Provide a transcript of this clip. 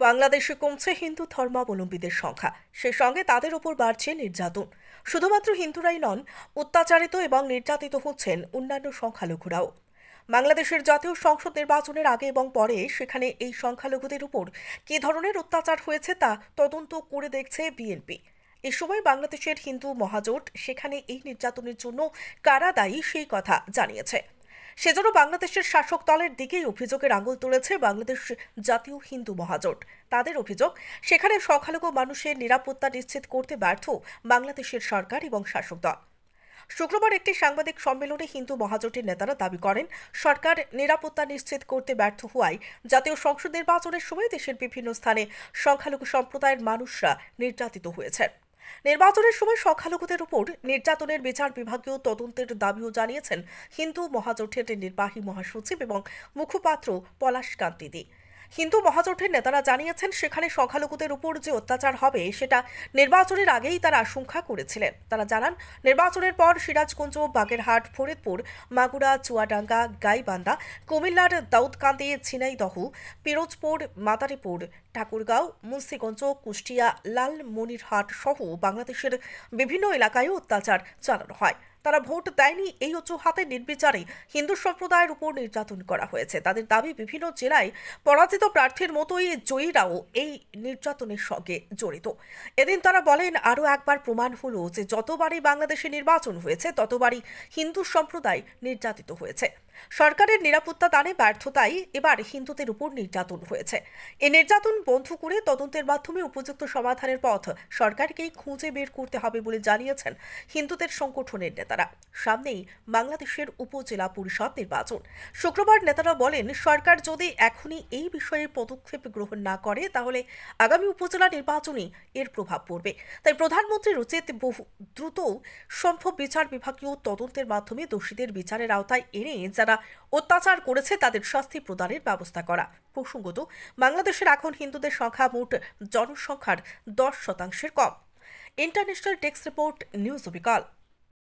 বাংলাদেশে কমছে হিন্দু ধর্মাবলম্বীদের সংখ্যা, সে সঙ্গে তাদের উপর বাড়ছে নির্যাতন। শুধুমাত্র হিন্দুরাই নন, অত্যাচারিত এবং নির্যাতিত হচ্ছেন অন্যান্য সংখ্যালঘুরাও। বাংলাদেশের জাতীয় সংসদ নির্বাচনের আগে এবং পরে সেখানে এই সংখ্যালঘুদের উপর কী ধরনের অত্যাচার হয়েছে তা তদন্ত করে দেখছে বিএনপি। এ সময় বাংলাদেশের হিন্দু মহাজোট সেখানে এই নির্যাতনের জন্য কারা দায়ী সেই কথা জানিয়েছে। সেজন্য বাংলাদেশের শাসক দলের দিকেই অভিযোগের আঙুল তুলেছে বাংলাদেশ জাতীয় হিন্দু মহাজোট। তাদের অভিযোগ, সেখানে সংখ্যালঘু মানুষের নিরাপত্তা নিশ্চিত করতে ব্যর্থ বাংলাদেশের সরকার এবং শাসক দল। শুক্রবার একটি সাংবাদিক সম্মেলনে হিন্দু মহাজোটের নেতারা দাবি করেন, সরকার নিরাপত্তা নিশ্চিত করতে ব্যর্থ হওয়ায় জাতীয় সংসদ নির্বাচনের সময় দেশের বিভিন্ন স্থানে সংখ্যালঘু সম্প্রদায়ের মানুষরা নির্যাতিত হয়েছেন। নির্বাচনের সময় সংখ্যালঘুদের উপর নির্যাতনের বিচার বিভাগীয় তদন্তের দাবিও জানিয়েছেন হিন্দু মহাজোটের নির্বাহী মহাসচিব এবং মুখপাত্র পলাশ কান্তি দে। হিন্দু মহাজোটের নেতারা জানিয়েছেন, সেখানে সংখ্যালঘুদের উপর যে অত্যাচার হবে সেটা নির্বাচনের আগেই তারা আশঙ্কা করেছিলেন। তারা জানান, নির্বাচনের পর সিরাজগঞ্জ, বাগেরহাট, ফরিদপুর, মাগুরা, চুয়াডাঙ্গা, গাইবান্ধা, কুমিল্লার দাউদকান্দি, ঝিনাইদহ, পিরোজপুর, মাদারীপুর, ঠাকুরগাঁও, মুন্সিগঞ্জ, কুষ্টিয়া, লালমনিরহাট সহ বাংলাদেশের বিভিন্ন এলাকায় অত্যাচার চালানো হয়। তারা ভোট দেয়নি এই অজুহাতে নির্বিচারে হিন্দু সম্প্রদায়ের উপর নির্যাতন করা হয়েছে। তাদের দাবি, বিভিন্ন জেলায় পরাজিত প্রার্থীর মতোই জয়ীরাও এই নির্যাতনের সঙ্গে জড়িত। এদিন তারা বলেন, আরও একবার প্রমাণ হলো যে যতবারই বাংলাদেশে নির্বাচন হয়েছে ততবারই হিন্দু সম্প্রদায় নির্যাতিত হয়েছে। সরকারের নিরাপত্তা দানে ব্যর্থতায় এবার হিন্দুদের উপর নির্যাতন হয়েছে। এই নির্যাতন বন্ধ করে তদন্তের মাধ্যমে উপযুক্ত সমাধানের পথ সরকারকেই খুঁজে বের করতে হবে বলে জানিয়েছেন হিন্দুদের সংগঠনের নেতারা। সামনেই বাংলাদেশের উপজেলা পরিষদ নির্বাচন। শুক্রবার নেতারা বলেন, সরকার যদি এখনই এই বিষয়ে পদক্ষেপ গ্রহণ না করে তাহলে আগামী উপজেলা নির্বাচনে এর প্রভাব পড়বে। তাই প্রধানমন্ত্রীর উচিত বহু দ্রুত সম্ভব বিচার বিভাগীয় তদন্তের মাধ্যমে দোষীদের বিচারের আওতায় এনে যারা অত্যাচার করেছে তাদের শাস্তি প্রদানের ব্যবস্থা করা। প্রসঙ্গত, বাংলাদেশের এখন হিন্দুদের সংখ্যা মোট জনসংখ্যার 10% কম। ইন্টারন্যাশনাল ডেস্ক রিপোর্ট, নিউজ বিকাল।